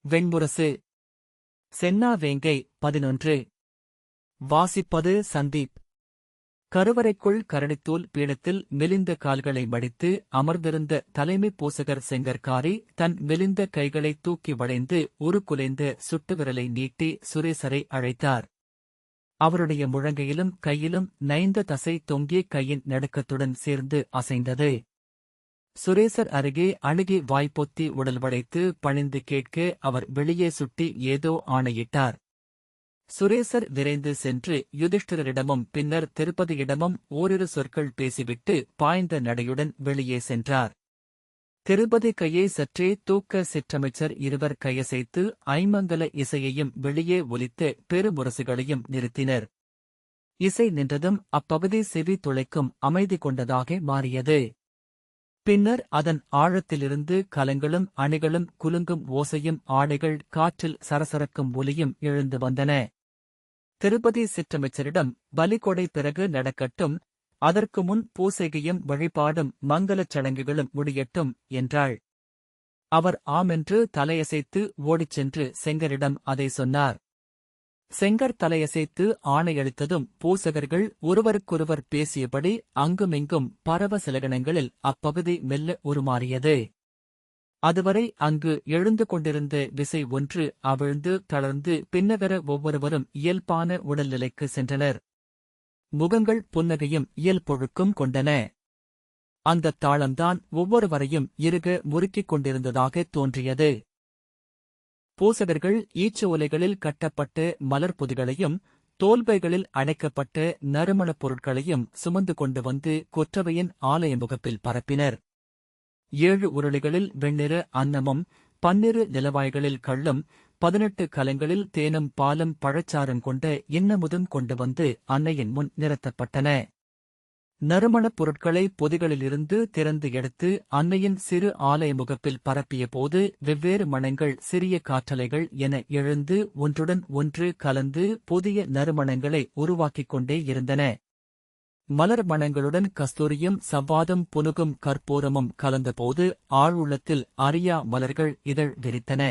வெண்முரசு. சென்னா வேங்கை 11. வாசிப்பது சந்தீப். கருவறைக்குள் கரடித்தூள் பீடத்தில் மெலிந்த கால்களை மடித்து அமர்ந்திருந்த தலைமை பூசகர் செங்கற்காரி தன் மெலிந்த கைகளை தூக்கி வளைந்து உருக்குலைந்த சுட்டு விரலை நீட்டி சுரேசரை அழைத்தார். அவருடைய முழங்கையிலும் கையிலும் நைந்த தசை தொங்கிய கையின் நடுக்கத்துடன் சேர்ந்து அசைந்தது. சுரேசர் அருகே அழுகி வாய்ப்பொத்தி உடல் வளைத்து பணிந்து கேட்க அவர் வெளியே சுட்டி ஏதோ ஆணையிட்டார். சுரேசர் விரைந்து சென்று யுதிஷ்டிரரிடமும் பின்னர் திருப்பதியிடமும் ஓரிரு சொற்கள் பேசிவிட்டு பாய்ந்த நடையுடன் வெளியே சென்றார். திருப்பதி கையை சற்றே தூக்க சிற்றமைச்சர் இருவர் கையசைத்து ஐமங்கல இசையையும் வெளியே ஒலித்த பெருமுரசுகளையும் நிறுத்தினர். இசை நின்றதும் அப்பகுதி செவி துளைக்கும் அமைதி கொண்டதாக மாறியது. பின்னர் அதன் ஆழத்திலிருந்து கலங்களும் அணிகளும் குலுங்கும் ஓசையும் ஆடைகள் காற்றில் சரசரக்கும் ஒலியும் எழுந்து வந்தன. திருப்பதி சிற்றமைச்சரிடம் பலிகொடை பிறகு நடக்கட்டும், அதற்கு முன் பூசைகையும் வழிபாடும் மங்கலச் சடங்குகளும் முடியட்டும் என்றாள். அவர் ஆமென்று தலையசைத்து ஓடிச் சென்று செங்கரிடம் அதை சொன்னார். செங்கர் தலையசைத்து ஆணையளித்ததும் பூசகர்கள் ஒருவருக்கொருவர் பேசியபடி அங்குமிங்கும் பரவ சிலகணங்களில் அப்பகுதி மெல்ல உருமாறியது. அதுவரை அங்கு எழுந்து கொண்டிருந்த விசை ஒன்று அவிழ்ந்து தளர்ந்து பின்னகர ஒவ்வொருவரும் இயல்பான உடல்நிலைக்கு சென்றனர். முகங்கள் புன்னகையும் இயல்பொழுக்கும் கொண்டன. அந்தத் தாளம்தான் ஒவ்வொருவரையும் இறுக முறுக்கிக் கொண்டிருந்ததாக தோன்றியது. பூசகர்கள் ஈச்சு உலைகளில் கட்டப்பட்ட மலர் பொதிகளையும் தோல்பைகளில் அடைக்கப்பட்ட நறுமணப் பொருட்களையும் சுமந்து கொண்டு வந்து கொற்றவையின் ஆலய முகப்பில் பரப்பினர். 7 உருளிகளில் வெண்ணிற அன்னமும் 12 நிலவாய்களில் கள்ளும் 18 கலங்களில் தேனும் பாலும் பழச்சாறும் கொண்ட இன்னமுதும் கொண்டு வந்து அன்னையின் முன் நிறுத்தப்பட்டன. நறுமணப் பொருட்களை பொதிகளிலிருந்து திறந்து எடுத்து அன்னையின் சிறு ஆலய முகப்பில் பரப்பிய போது வெவ்வேறு மணங்கள் சிறிய காற்றலைகள் என எழுந்து ஒன்றுடன் ஒன்று கலந்து புதிய நறுமணங்களை உருவாக்கிக் கொண்டே இருந்தன. மலர் மணங்களுடன் கஸ்தூரியும் சவ்வாதும் புனுகும் கற்பூரமும் கலந்தபோது ஆழ்வுள்ளத்தில் அறியா மலர்கள் இதழ் விரித்தன.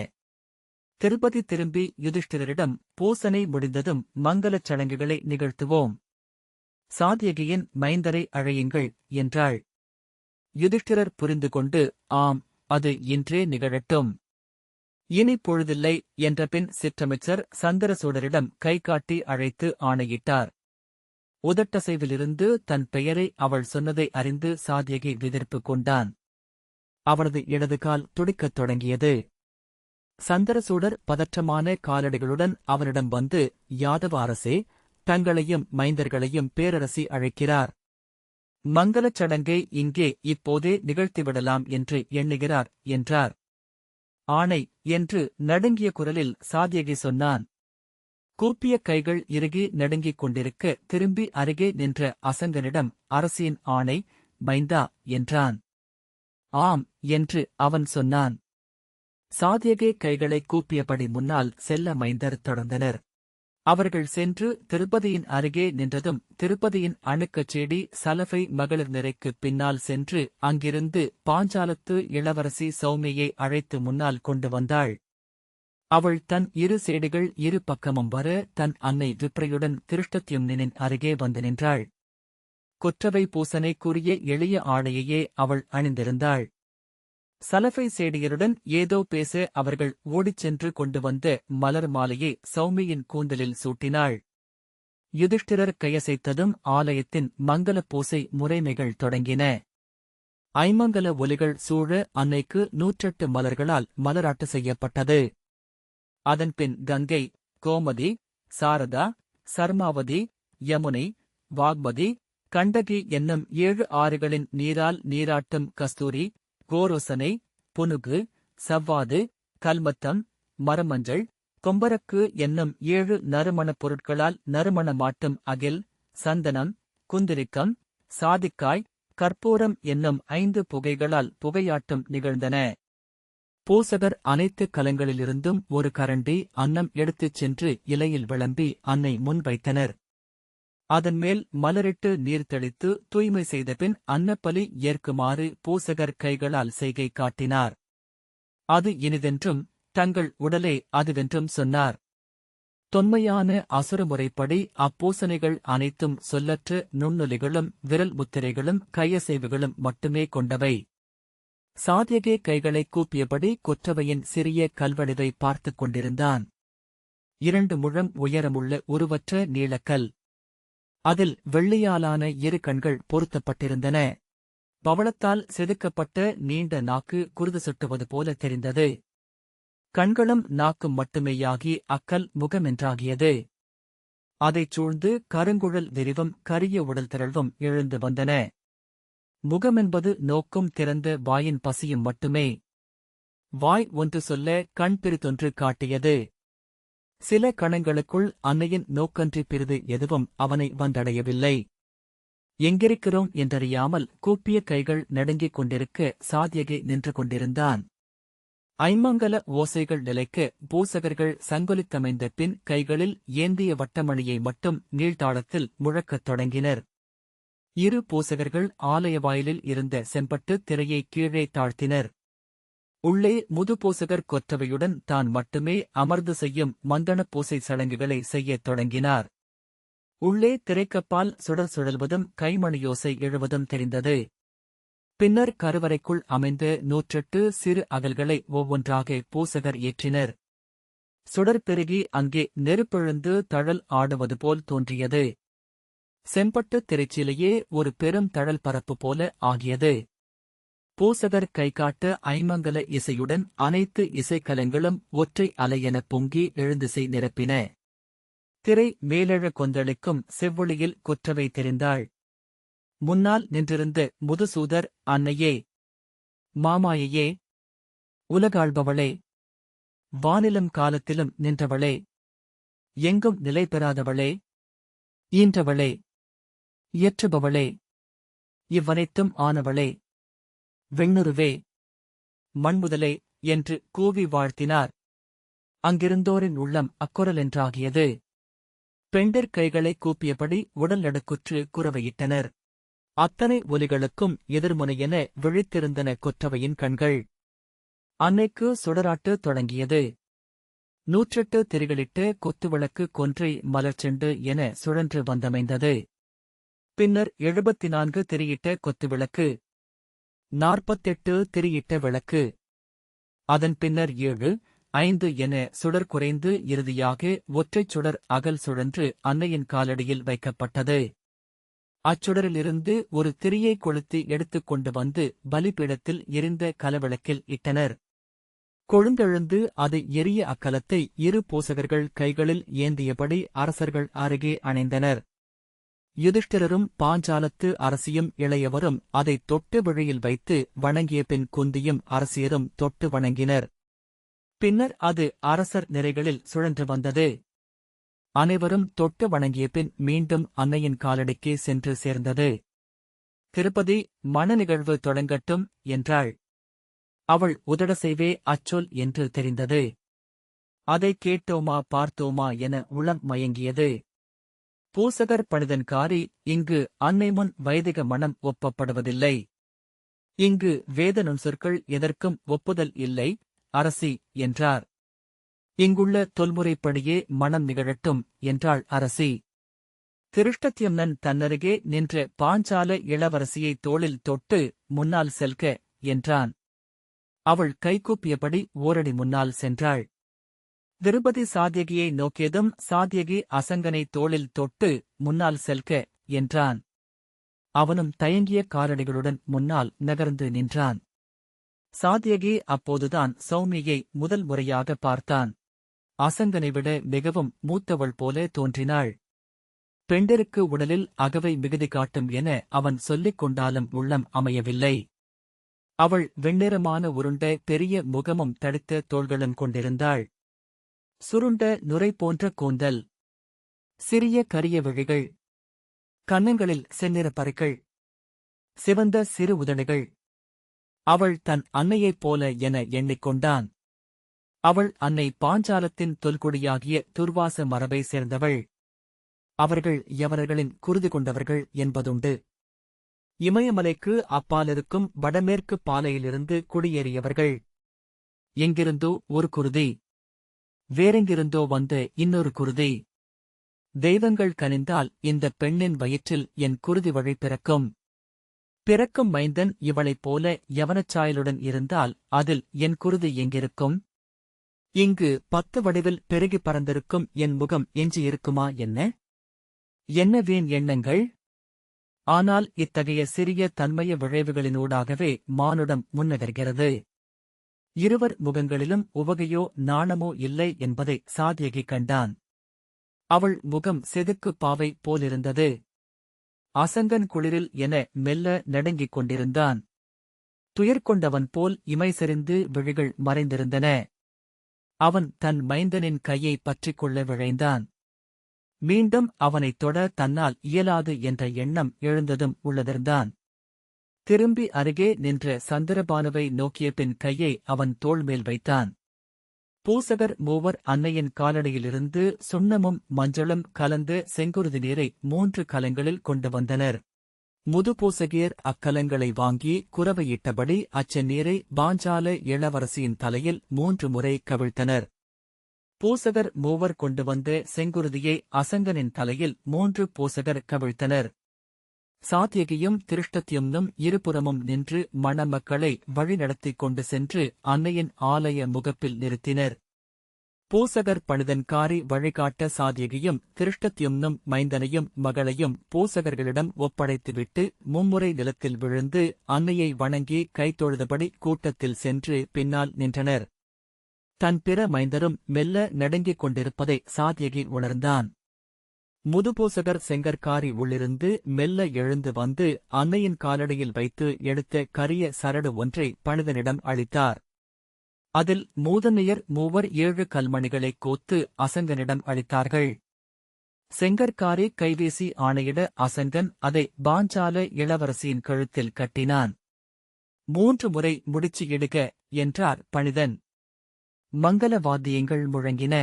திருப்பதி திரும்பி யுதிஷ்டிரரிடம் பூசனை முடிந்ததும் மங்கலச் சடங்குகளை நிகழ்த்துவோம். சாத்யகியின் மைந்தரை அழையுங்கள் என்றாள். யுதிஷ்டிரர் புரிந்து கொண்டு ஆம், அது இன்றே நிகழட்டும், இனி பொழுதில்லை என்றபின் சிற்றமைச்சர் சந்திரசூடரிடம் கைகாட்டி அழைத்து ஆணையிட்டார். உதட்டசைவிலிருந்து தன் பெயரை அவள் சொன்னதை அறிந்து சாத்யகி விதிர்ப்பு கொண்டான். அவரது இடதுகால் துடிக்கத் தொடங்கியது. சந்திரசூடர் பதற்றமான காலடிகளுடன் அவனிடம் வந்து, யாதவ அரசே, தங்களையும் மைந்தர்களையும் பேரரசி அழைக்கிறார். மங்கலச் சடங்கை இங்கே இப்போதே நிகழ்த்திவிடலாம் என்று எண்ணுகிறார் என்றார். ஆணை என்று நடுங்கிய குரலில் சாத்யகி சொன்னான். கூப்பிய கைகள் இறுகி நடுங்கிக் கொண்டிருக்க திரும்பி அருகே நின்ற அசங்கனிடம் அரசியின் ஆணை மைந்தா என்றான். ஆம் என்று அவன் சொன்னான். சாத்யகி கைகளை கூப்பியபடி முன்னால் செல்ல மைந்தர் தொடர்ந்தனர். அவர்கள் சென்று திருப்பதியின் அருகே நின்றதும் திருப்பதியின் அணுக்கச் செடி சலபை மகளிர் நிறைக்குப் பின்னால் சென்று அங்கிருந்து பாஞ்சாலத்து இளவரசி சௌமியை அழைத்து முன்னால் கொண்டு வந்தாள். அவள் தன் இரு சேடிகள் இரு பக்கமும் வர தன் அன்னை விப்ரையுடன் திருஷ்டத்யும்னின் அருகே வந்து நின்றாள். கொற்றவை பூசனைக்குரிய எளிய ஆடையையே அவள் அணிந்திருந்தாள். சலபை சேடியருடன் ஏதோ பேச அவர்கள் ஓடிச் சென்று கொண்டு வந்த மலர் மாலையை சௌமியின் கூந்தலில் சூட்டினாள். யுதிஷ்டிரர் கையசைத்ததும் ஆலயத்தின் மங்கல பூசை முறைமைகள் தொடங்கின. ஐமங்கல ஒலிகள் சூழ அன்னைக்கு 108 மலர்களால் மலராட்டு செய்யப்பட்டது. அதன்பின் கங்கை, கோமதி, சாரதா, சர்மாவதி, யமுனை, வாக்மதி, கண்டகி என்னும் 7 ஆறுகளின் நீரால் நீராட்டும் கஸ்தூரி, கோரோசனை, புனுகு, சவ்வாது, கல்மத்தம், மரமஞ்சள், கொம்பரக்கு என்னும் 7 நறுமணப் பொருட்களால் நறுமணமாட்டும் அகில், சந்தனம், குந்திரிக்கம், சாதிக்காய், கற்பூரம் என்னும் 5 புகைகளால் புகையாட்டும் நிகழ்ந்தன. பூசகர் அனைத்து கலங்களிலிருந்தும் ஒரு கரண்டி அன்னம் எடுத்துச் சென்று இலையில் விளம்பி அன்னை முன் வைத்தனர். அதன்மேல் மலரிட்டு நீர் தெளித்து தூய்மை செய்தபின் அன்னப்பலி ஏற்குமாறு பூசகர் கைகளால் செய்கை காட்டினார். அது இனிதென்றும் தங்கள் உடலே அதுவென்றும் சொன்னார். தொன்மையான அசுர முறைப்படி அப்பூசனைகள் அனைத்தும் சொல்லற்ற நுண்ணொலிகளும் விரல் முத்திரைகளும் கையசைவுகளும் மட்டுமே கொண்டவை. சாத்யகி கைகளைக் கூப்பியபடி கொற்றவையின் சிறிய கல்வடிவை பார்த்துக் கொண்டிருந்தான். 2 முழம் உயரமுள்ள உருவற்ற நீளக்கல். அதில் வெள்ளியாலான 2 கண்கள் பொருத்தப்பட்டிருந்தன. பவளத்தால் செதுக்கப்பட்ட நீண்ட நாக்கு குருது சுட்டுவது போல தெரிந்தது. கண்களும் நாக்கும் மட்டுமேயாகி அக்கல் முகமென்றாகியது. அதைச் சூழ்ந்து கருங்குழல் விரிவும் கரிய உடல் திரள்வும் எழுந்து வந்தன. முகமென்பது நோக்கும் திறந்த வாயின் பசியும் மட்டுமே. வாய் ஒன்று சொல்ல கண் பிறிதொன்று காட்டியது. சில கணங்களுக்குள் அன்னையின் நோக்கன்றி பிறிது எதுவும் அவனை வந்தடையவில்லை. எங்கிருக்கிறோம் என்றறியாமல் கூப்பிய கைகள் நடுங்கிக் கொண்டிருக்க சாத்யகி நின்று கொண்டிருந்தான். ஐமங்கல ஓசைகள் நிலைக்க பூசகர்கள் சங்கொலித்தமைந்த பின் கைகளில் ஏந்திய வட்டமணியை மட்டும் நீள்தாளத்தில் முழக்கத் தொடங்கினர். 2 பூசகர்கள் ஆலய வாயிலில் இருந்த செம்பட்டு திரையை கீழே தாழ்த்தினர். உள்ளே முதுபூசகர் கொற்றவையுடன் தான் மட்டுமே அமர்ந்து செய்யும் மந்தணப் பூசை சடங்குகளை செய்யத் தொடங்கினார். உள்ளே திரைக்கப்பால் சுடர் சுழல்வதும் கைமணியோசை எழுவதும் தெரிந்தது. பின்னர் கருவறைக்குள் அமைந்த 108 சிறு அகல்களை ஒவ்வொன்றாக பூசகர் ஏற்றினர். சுடர் பெருகி அங்கே நெருப்பெழுந்து தழல் ஆடுவது போல் தோன்றியது. செம்பட்டு திரைச்சிலையே ஒரு பெரும் தழல் பரப்பு போல ஆகியது. பூசகர் கைகாட்ட ஐமங்கல இசையுடன் அனைத்து இசைக்கலங்களும் ஒற்றை அலையெனப் பொங்கி எழுந்திசை நிரப்பின. திரை மேலெழ கொந்தளிக்கும் செவ்வொளியில் கொற்றவை தெரிந்தாள். முன்னால் நின்றிருந்த முதுசூதர், அன்னையே, மாமாயையே, உலகாள்பவளே, வானிலும் காலத்திலும் நின்றவளே, எங்கும் நிலை பெறாதவளே, ஈன்றவளே, இயற்றுபவளே, இவ்வனைத்தும் ஆனவளே, வெண்ணுருவே, மண்முதலே என்று கூவி வாழ்த்தினார். அங்கிருந்தோரின் உள்ளம் அக்குரலென்றாகியது. பெண்டிர் கைகளைக் கூப்பியபடி உடல் நடுக்குற்று குரவையிட்டனர். அத்தனை ஒலிகளுக்கும் எதிர்முனையென விழித்திருந்தன கொற்றவையின் கண்கள். அன்னைக்கு சுடராட்டு தொடங்கியது. 108 திரிகளிட்ட கொத்துவிளக்கு கொன்றை மலர்ச்செண்டு என சுழன்று வந்தமைந்தது. பின்னர் 74 திரியிட்ட கொத்துவிளக்கு, 48 திரியிட்ட விளக்கு, அதன் பின்னர் 7, 5 என சுடர் குறைந்து இறுதியாக ஒற்றைச் சுடர் அகல் சுழன்று அன்னையின் காலடியில் வைக்கப்பட்டது. அச்சுடரிலிருந்து ஒரு திரியை கொளுத்தி எடுத்துக் கொண்டு வந்து பலிபீடத்தில் எரிந்த கலவிளக்கில் இட்டனர். கொழுந்தெழுந்து அது எரிய அக்கலத்தை 2 பூசகர்கள் கைகளில் ஏந்தியபடி அரசர்கள் அருகே அணைந்தனர். யுதிஷ்டிரரும் பாஞ்சாலத்து அரசியும் இளையவரும் அதைத் தொட்டு விழியில் வைத்து வணங்கிய பின் குந்தியும் அரசியரும் தொட்டு வணங்கினர். பின்னர் அது அரசர் நிறைகளில் சுழன்று வந்தது. அனைவரும் தொட்டு வணங்கிய பின் மீண்டும் அன்னையின் காலடிக்கே சென்று சேர்ந்தது. திருப்பதி, மண நிகழ்வு தொடங்கட்டும் என்றாள். அவள் உதடசைவே அச்சொல் என்று தெரிந்தது. அதைக் கேட்டோமா பார்த்தோமா என உளம் மயங்கியது. பூசகர் பணிதன்காரி, இங்கு அன்னை முன் வைதிக மணம் ஒப்பப்படுவதில்லை. இங்கு வேத நுண்சொற்கள் எதற்கும் ஒப்புதல் இல்லை, அரசி என்றார். இங்குள்ள தொல்முறைப்படியே மணம் நிகழட்டும் என்றாள் அரசி. திருஷ்டத்யும்னன் தன்னருகே நின்ற பாஞ்சால இளவரசியை தோளில் தொட்டு முன்னால் செல்க என்றான். அவள் கைகூப்பியபடி ஓரடி முன்னால் சென்றாள். திருபதி சாத்யகியை நோக்கியதும் சாத்யகி அசங்கனை தோளில் தொட்டு முன்னால் செல்க என்றான். அவனும் தயங்கிய காலடிகளுடன் முன்னால் நகர்ந்து நின்றான். சாத்யகி அப்போதுதான் சௌமியை முதல் முறையாக பார்த்தான். அசங்கனை விட மிகவும் மூத்தவள் போல தோன்றினாள். பெண்டிருக்கு உடலில் அகவை மிகுதி காட்டும் என அவன் சொல்லிக் கொண்டாலும் உள்ளம் அமையவில்லை. அவள் வெண்ணிறமான உருண்ட பெரிய முகமும் தடித்த தோள்களும் கொண்டிருந்தாள். சுருண்ட நுரை போன்ற கூந்தல், சிறிய கரிய விழிகள், கன்னங்களில் செந்நிற பறைகள், சிவந்த சிறு உதடுகள். அவள் தன் அன்னையைப் போல என எண்ணிக்கொண்டான். அவள் அன்னை பாஞ்சாலத்தின் தொல்குடியாகிய துர்வாச மரபை சேர்ந்தவள். அவர்கள் யவனர்களின் குருதி கொண்டவர்கள் என்பதுண்டு. இமயமலைக்கு அப்பாலிருக்கும் வடமேற்கு பாலையிலிருந்து குடியேறியவர்கள். எங்கிருந்தோ ஒரு குருதி. வேறெங்கிருந்தோ வந்த இன்னொரு குருதி. தெய்வங்கள் கனிந்தால் இந்தப் பெண்ணின் வயிற்றில் என் குருதி வழி பிறக்கும். பிறக்கும் மைந்தன் இவளைப் போல யவனச்சாயலுடன் இருந்தால் அதில் என் குருதி எங்கிருக்கும்? இங்கு 10 வடிவில் பெருகிப் பறந்திருக்கும் என் முகம் எஞ்சியிருக்குமா என்ன? என்ன வீண் எண்ணங்கள்! ஆனால் இத்தகைய சிறிய தன்மய விழைவுகளினூடாகவே மானுடம் முன்னகர்கிறது. இருவர் முகங்களிலும் உவகையோ நாணமோ இல்லை என்பதை சாத்யகி கண்டான். அவள் முகம் செதுக்குப் பாவை போலிருந்தது. அசங்கன் குளிரில் என மெல்ல நடுங்கிக் கொண்டிருந்தான். துயர்கொண்டவன் போல் இமை செறிந்து விழிகள் மறைந்திருந்தன. அவன் தன் மைந்தனின் கையைப் பற்றிக் கொள்ள விழைந்தான். மீண்டும் அவனைத் தொட தன்னால் இயலாது என்ற எண்ணம் எழுந்ததும் உள்ளதிர்ந்தான். திரும்பி அருகே நின்ற சந்திரபானுவை நோக்கிய பின் கையை அவன் தோள்மேல் வைத்தான். பூசகர் மூவர் அன்னையின் காலடியிலிருந்து சுண்ணமும் மஞ்சளும் கலந்த செங்குருதி நீரை 3 கலங்களில் கொண்டு வந்தனர். முதுபூசகியர் அக்கலங்களை வாங்கி குரவையிட்டபடி அச்சநீரை பாஞ்சால இளவரசியின் தலையில் 3 முறை கவிழ்த்தனர். பூசகர் மூவர் கொண்டு வந்த செங்குருதியை அசங்கனின் தலையில் 3 பூசகர் கவிழ்த்தனர். சாத்யகியும் திருஷ்டத்யும்னும் இருபுறமும் நின்று மணமக்களை வழிநடத்திக் கொண்டு சென்று அன்னையின் ஆலய முகப்பில் நிறுத்தினர். பூசகர் பணிதன்காரி வழிகாட்ட சாத்யகியும் திருஷ்டத்யும்னும் மைந்தனையும் மகளையும் பூசகர்களிடம் ஒப்படைத்துவிட்டு மும்முறை நிலத்தில் விழுந்து அன்னையை வணங்கி கைதொழுதபடி கூட்டத்தில் சென்று பின்னால் நின்றனர். தன் பிற மைந்தரும் மெல்ல நடுங்கிக் கொண்டிருப்பதை சாத்யகி உணர்ந்தான். முதுபூசகர் செங்கற்காரி உள்ளிருந்து மெல்ல எழுந்து வந்து அன்னையின் காலடியில் வைத்து எடுத்த கரிய சரடு ஒன்றை பணிதனிடம் அளித்தார். அதில் மூதன்னையர் மூவர் 7 கல்மணிகளைக் கோத்து அசங்கனிடம் அளித்தார்கள். செங்கற்காரி கைவீசி ஆணையிட அசங்கன் அதை பாஞ்சால இளவரசியின் கழுத்தில் கட்டினான். 3 முறை முடிச்சு இடுக என்றார் பணிதன். மங்கள வாத்தியங்கள் முழங்கின.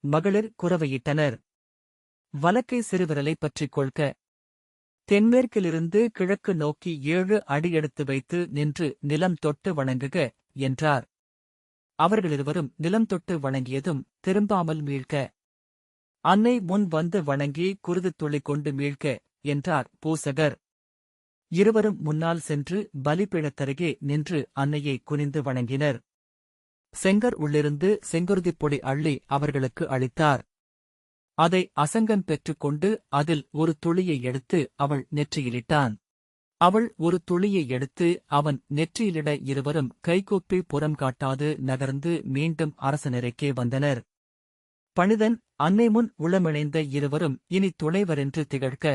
மகளிர் குரவையிட்டனர். வலக்கை சிறுவிரலைப் பற்றிக் கொள்க. தென்மேற்கிலிருந்து கிழக்கு நோக்கி 7 அடி எடுத்து வைத்து நின்று நிலம் தொட்டு வணங்குக என்றார். அவர்களிருவரும் நிலம் தொட்டு வணங்கியதும் திரும்பாமல் மீள்க. அன்னை முன் வந்து வணங்கி குருது துளி கொண்டு மீள்க என்றார் பூசகர். இருவரும் முன்னால் சென்று பலிபீடத்தருகே நின்று அன்னையை குனிந்து வணங்கினர். செங்கர் உள்ளிருந்து செங்குருதிப் பொடி அள்ளி அவர்களுக்கு அளித்தார். அதை அசங்கன் பெற்றுக்கொண்டு அதில் ஒரு துளியை எடுத்து அவள் நெற்றியிலிட்டான். அவள் ஒரு துளியை எடுத்து அவன் நெற்றியிலிட இருவரும் கைகூப்பி புறம் காட்டாது நகர்ந்து மீண்டும் அரசனிறைக்கே வந்தனர். பணிதன் அன்னை முன் உளமிணைந்த இருவரும் இனி துணைவரென்று திகழ்க.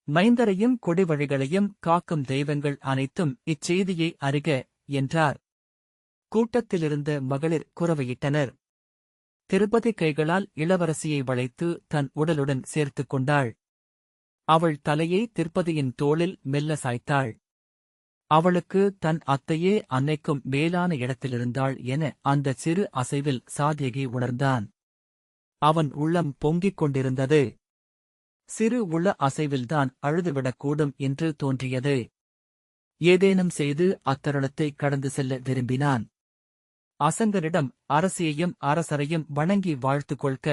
மைந்தரையும் கொடிவழிகளையும் காக்கும் தெய்வங்கள் அனைத்தும் இச்செய்தியை அறிக என்றார். கூட்டத்திலிருந்த மகளிர் குரவையிட்டனர். திருப்பதி கைகளால் இளவரசியை வளைத்து தன் உடலுடன் சேர்த்துக் கொண்டாள். அவள் தலையை திருப்பதியின் தோளில் மெல்ல சாய்த்தாள். அவளுக்கு தன் அத்தையே அன்னைக்கும் மேலான இடத்திலிருந்தாள் என அந்த சிறு அசைவில் சாத்யகி உணர்ந்தான். அவன் உள்ளம் பொங்கிக் கொண்டிருந்தது. சிறு உள்ள அசைவில்தான் அழுதுவிடக்கூடும் என்று தோன்றியது. ஏதேனும் செய்து அத்தருணத்தை கடந்து செல்ல விரும்பினான். அசங்கனிடம் அரசியையும் அரசரையும் வணங்கி வாழ்த்து கொள்க.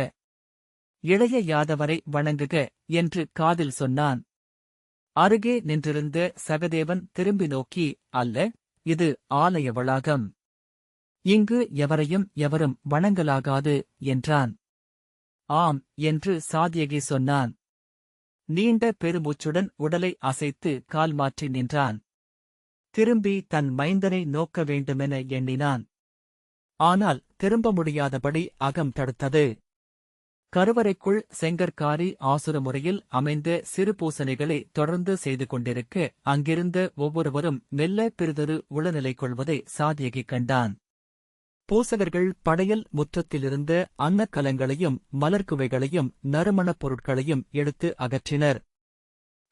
இளைய யாதவரை வணங்குக என்று காதில் சொன்னான். அருகே நின்றிருந்த சகதேவன் திரும்பி நோக்கி, அல்ல, இது ஆலய வளாகம். இங்கு எவரையும் எவரும் வணங்கலாகாது என்றான். ஆம் என்று சாத்யகி சொன்னான். நீண்ட பெருமூச்சுடன் உடலை அசைத்து கால் மாற்றி நின்றான். திரும்பி தன் மைந்தனை நோக்க வேண்டுமென எண்ணினான். ஆனால் திரும்ப முடியாதபடி அகம் தடுத்தது. கருவறைக்குள் செங்கற்காரி ஆசுர முறையில் அமைந்த சிறு பூசணைகளை தொடர்ந்து செய்து கொண்டிருக்க அங்கிருந்த ஒவ்வொருவரும் மெல்ல பெரிதொரு உளநிலை கொள்வதை சாத்யகி கண்டான். பூசகர்கள் படையல் முற்றத்திலிருந்த அன்னக்கலங்களையும் மலர்குவைகளையும் நறுமணப் பொருட்களையும் எடுத்து அகற்றினர்.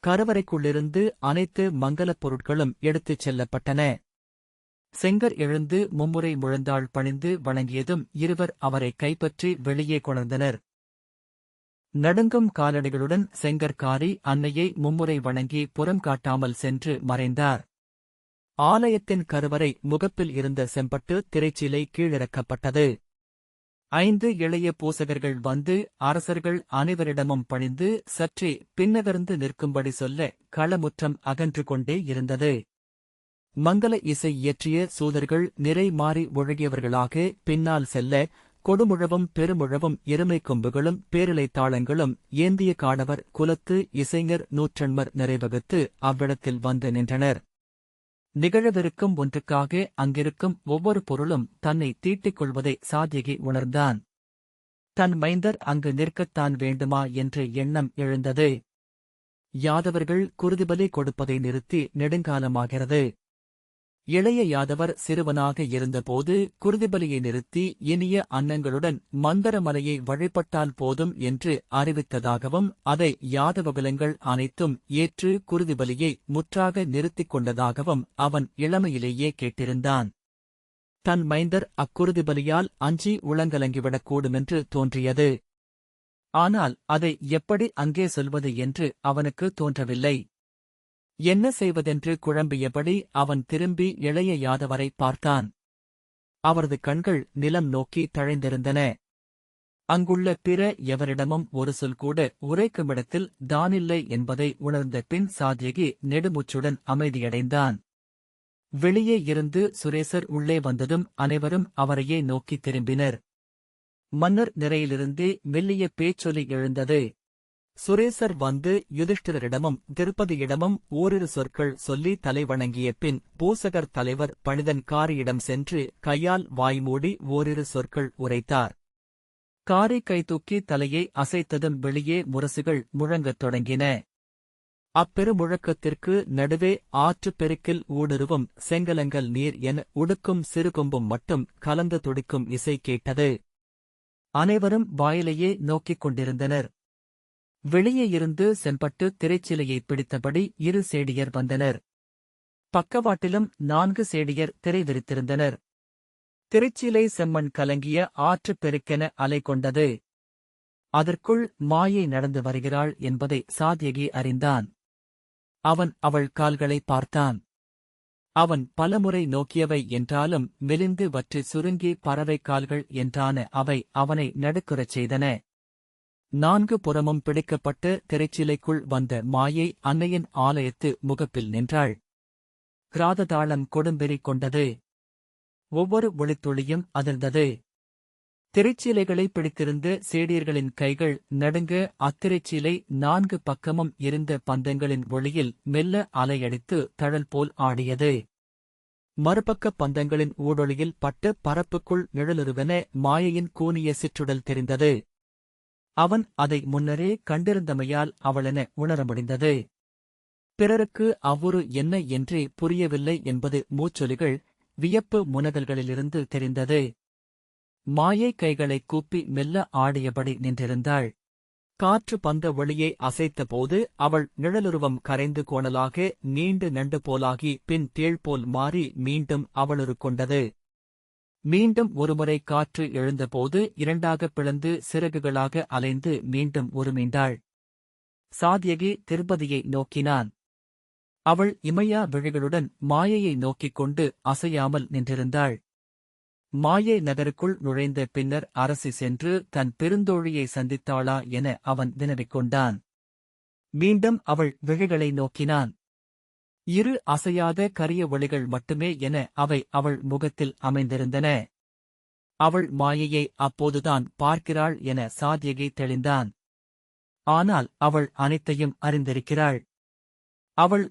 கருவறைக்குள்ளிருந்து அனைத்து மங்கலப் பொருட்களும் எடுத்துச் செல்லப்பட்டன. செங்கர் எழுந்து மும்முறை முழந்தாள் பணிந்து வணங்கியதும் இருவர் அவரை கைப்பற்றி வெளியே கொணர்ந்தனர். நடுங்கும் காலடிகளுடன் செங்கற்காரி அன்னையை மும்முறை வணங்கி புறம் காட்டாமல் சென்று மறைந்தார். ஆலயத்தின் கருவறை முகப்பில் இருந்த செம்பட்டு திரைச்சீலை கீழிறக்கப்பட்டது. 5 இளைய பூசகர்கள் வந்து அரசர்கள் அனைவரிடமும் பணிந்து சற்றே பின்னகர்ந்து நிற்கும்படி சொல்ல களமுற்றம் அகன்று கொண்டே இருந்தது. மங்கள இசை இயற்றிய சூதர்கள் நிறை மாறி ஒழுகியவர்களாக பின்னால் செல்ல, கொடுமுழவும் பெருமுழவும் எருமை கொம்புகளும் பேரிலை தாளங்களும் ஏந்திய காடவர் குலத்து இசைஞர் நூற்றன்மர் நிறைவகுத்து அவ்விடத்தில் வந்து நின்றனர். நிகழவிருக்கும் ஒன்றுக்காக அங்கிருக்கும் ஒவ்வொரு பொருளும் தன்னை தீட்டிக் கொள்வதை சாத்யகி உணர்ந்தான். தன் மைந்தர் அங்கு நிற்கத்தான் வேண்டுமா என்ற எண்ணம் எழுந்தது. யாதவர்கள் குருதிபலி கொடுப்பதை நிறுத்தி நெடுங்காலமாகிறது. இளைய யாதவர் சிறுவனாக இருந்தபோது குருதிபலியை நிறுத்தி இனிய அன்னங்களுடன் மந்தரமலையை வழிபட்டால் போதும் என்று அறிவித்ததாகவும் அதை யாதவகுலங்கள் அனைத்தும் ஏற்று குருதிபலியை முற்றாக நிறுத்திக் கொண்டதாகவும் அவன் இளமையிலேயே கேட்டிருந்தான். தன் மைந்தர் அக்குருதிபலியால் அஞ்சி உளங்கலங்கிவிடக்கூடுமென்று தோன்றியது. ஆனால் அதை எப்படி அங்கே சொல்வது என்று அவனுக்கு தோன்றவில்லை. என்ன செய்வதென்று குழம்பியபடி அவன் திரும்பி இளைய யாதவரை பார்த்தான். அவரது கண்கள் நிலம் நோக்கி தழைந்திருந்தன. அங்குள்ள பிற எவரிடமும் ஒரு சொல் கூட உரைக்குமிடத்தில் தானில்லை என்பதை உணர்ந்த பின் சாத்யகி நெடுமூச்சுடன் அமைதியடைந்தான். வெளியே இருந்து சுரேசர் உள்ளே வந்ததும் அனைவரும் அவரையே நோக்கித் திரும்பினர். மன்னர் நிறையிலிருந்தே மெல்லிய பேச்சொலி எழுந்தது. சுரேசர் வந்து யுதிஷ்டிரரிடமும் திருப்பதியிடமும் ஓரிரு சொற்கள் சொல்லி தலைவணங்கிய பின் பூசகர் தலைவர் பணிதன்காரியிடம் சென்று கையால் வாய்மூடி ஓரிரு சொற்கள் உரைத்தார். காரி கைதூக்கி தலையை அசைத்ததும் வெளியே முரசுகள் முழங்கத் தொடங்கின. அப்பெருமுழக்கத்திற்கு நடுவே ஆற்றுப் பெருக்கில் ஊடுருவும் செங்கலங்கல் நீர் என உடுக்கும் சிறுகொம்பும் மட்டும் கலந்து துடிக்கும் இசை கேட்டது. அனைவரும் வாயிலையே நோக்கிக் கொண்டிருந்தனர். வெளியே இருந்து செம்பட்டு திரைச்சிலையை பிடித்தபடி 2 சேடியர் வந்தனர். பக்கவாட்டிலும் 4 சேடியர் திரை விரித்திருந்தனர். திரைச்சீலை செம்மண் கலங்கிய ஆற்றுப் பெருக்கென அலை கொண்டது. அதற்குள் மாயை நடந்து வருகிறாள் என்பதை சாத்யகி அறிந்தான். அவன் அவள் கால்களை பார்த்தான். அவன் பலமுறை நோக்கியவை என்றாலும் மெலிந்து வற்றி சுருங்கி பறவை கால்கள் என்றான அவை அவனை நடுக்குறச் செய்தன. 4 புறமும் பிடிக்கப்பட்ட திரைச்சீலைக்குள் வந்த மாயை அன்னையின் ஆலயத்து முகப்பில் நின்றாள். கிராததாளம் கொடும்பெறி கொண்டது. ஒவ்வொரு ஒளித்துளியும் அதிர்ந்தது. திரைச்சீலைகளை பிடித்திருந்த சேடியர்களின் கைகள் நடுங்க அத்திரைச்சீலை 4 பக்கமும் இருந்த பந்தங்களின் ஒளியில் மெல்ல அலையடித்து தழல் போல் ஆடியது. மறுபக்க பந்தங்களின் ஊடொளியில் பட்டு பரப்புக்குள் நிழலுருவென மாயையின் கூனிய சிற்றுடல் தெரிந்தது. அவன் அதை முன்னரே கண்டிருந்தமையால் அவளென உணர முடிந்தது. பிறருக்கு அவ்வுரு என்ன என்றே புரியவில்லை என்பது மூச்சொலிகள், வியப்பு முனகல்களிலிருந்து தெரிந்தது. மாயை கைகளைக் கூப்பி மெல்ல ஆடியபடி நின்றிருந்தாள். காற்று பந்த ஒளியை அசைத்தபோது அவள் நிழலுருவம் கரைந்து கோணலாக நீண்டு நண்டு போலாகி பின் தேள்போல் மாறி மீண்டும் அவளுரு கொண்டது. மீண்டும் ஒருமுறை காற்று எழுந்தபோது 2ஆகப் பிளந்து சிறகுகளாக அலைந்து மீண்டும் உருமீண்டாள். சாத்யகி திருப்பதியை நோக்கினான். அவள் இமையா விழிகளுடன் மாயையை நோக்கிக் கொண்டு அசையாமல் நின்றிருந்தாள். மாயை நகருக்குள் நுழைந்த பின்னர் அரசி சென்று தன் பெருந்தோழியை சந்தித்தாளா என அவன் வினவிக் கொண்டான். மீண்டும் அவள் விழிகளை நோக்கினான். 2 அசையாத கரிய ஒளிகள் மட்டுமே என அவை அவள் முகத்தில் அமைந்திருந்தன. அவள் மாயையை அப்போதுதான் பார்க்கிறாள் என சாத்யகி தெளிந்தான். ஆனால் அவள் அனைத்தையும் அறிந்திருக்கிறாள். அவள்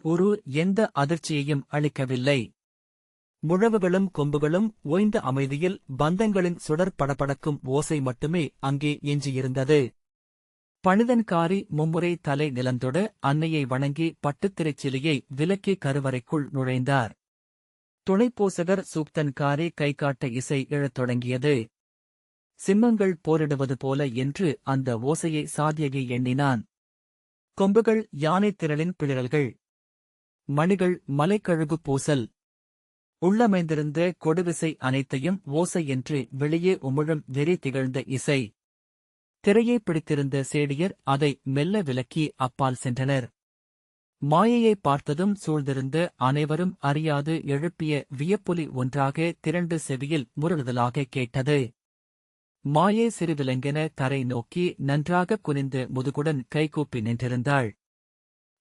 எந்த அதிர்ச்சியையும் அளிக்கவில்லை. முழவுகளும் கொம்புகளும் ஓய்ந்த அமைதியில் பந்தங்களின் சுடர் படபடக்கும் ஓசை மட்டுமே அங்கே எஞ்சியிருந்தது. பணிதன்காரி மும்முறை தலை நிலந்தொட அன்னையை வணங்கி பட்டுத்திரைச்சிலையை விலக்கி கருவறைக்குள் நுழைந்தார். துணைப்பூசகர் சூக்தன்காரி கைகாட்ட இசை எழத் தொடங்கியது. சிம்மங்கள் போரிடுவது போல என்று அந்த ஓசையை சாத்யகி எண்ணினான். கொம்புகள் யானை திரளின் பிளிரல்கள், மணிகள் மலைக்கழுகு பூசல், உள்ளமைந்திருந்த கொடுவிசை அனைத்தையும் ஓசை என்று வெளியே உமிழும் வெறி திகழ்ந்த இசை. திரையை பிடித்திருந்த சேடியர் அதை மெல்ல விலக்கி அப்பால் சென்றனர். மாயையை பார்த்ததும் சூழ்ந்திருந்த அனைவரும் அறியாது எழுப்பிய வியப்பொலி ஒன்றாக திரண்டு செவியில் முரளுதலாக கேட்டது. மாயை சிறுவிலங்கென தரை நோக்கி நன்றாக குனிந்து முதுகுடன் கைகூப்பி நின்றிருந்தாள்.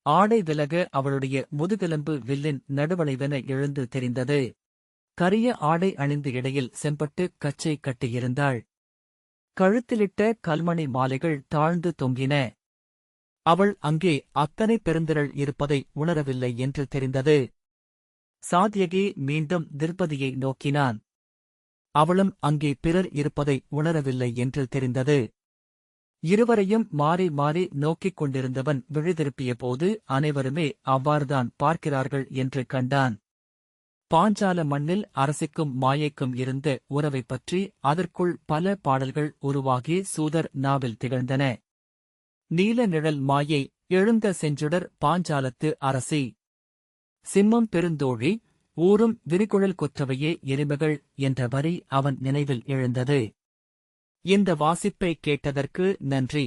ஆடை விலக அவளுடைய முதுகெலும்பு வில்லின் நடுவளைவென எழுந்து தெரிந்தது. கரிய ஆடை அணிந்து இடையில் செம்பட்டு கச்சை கட்டியிருந்தாள். கழுத்திலிட்ட கல்மணி மாலைகள் தாழ்ந்து தொங்கின. அவள் அங்கே அத்தனை பெருந்திரள் இருப்பதை உணரவில்லை என்று தெரிந்தது. சாத்யகி மீண்டும் திர்பதியை நோக்கினான். அவளும் அங்கே பிறர் இருப்பதை உணரவில்லை என்று தெரிந்தது. இருவரையும் மாறி மாறி நோக்கிக் கொண்டிருந்தவன் விழிதிருப்பிய போது அனைவருமே அவ்வாறுதான் பார்க்கிறார்கள் என்று கண்டான். பாஞ்சால மண்ணில் அரசிக்கும் மாயைக்கும் இருந்த உறவைப் பற்றி அதற்குள் பல பாடல்கள் உருவாகி சூதர் நாவில் திகழ்ந்தன. நீல நிழல் மாயை எழுந்த செஞ்சுடர் பாஞ்சாலத்து அரசி. சிம்மம் பெருந்தோழி ஊரும் விரிகுழல் கொற்றவையே எருமைகள் என்ற வரி அவன் நினைவில் எழுந்தது. இந்த வாசிப்பை கேட்டதற்கு நன்றி.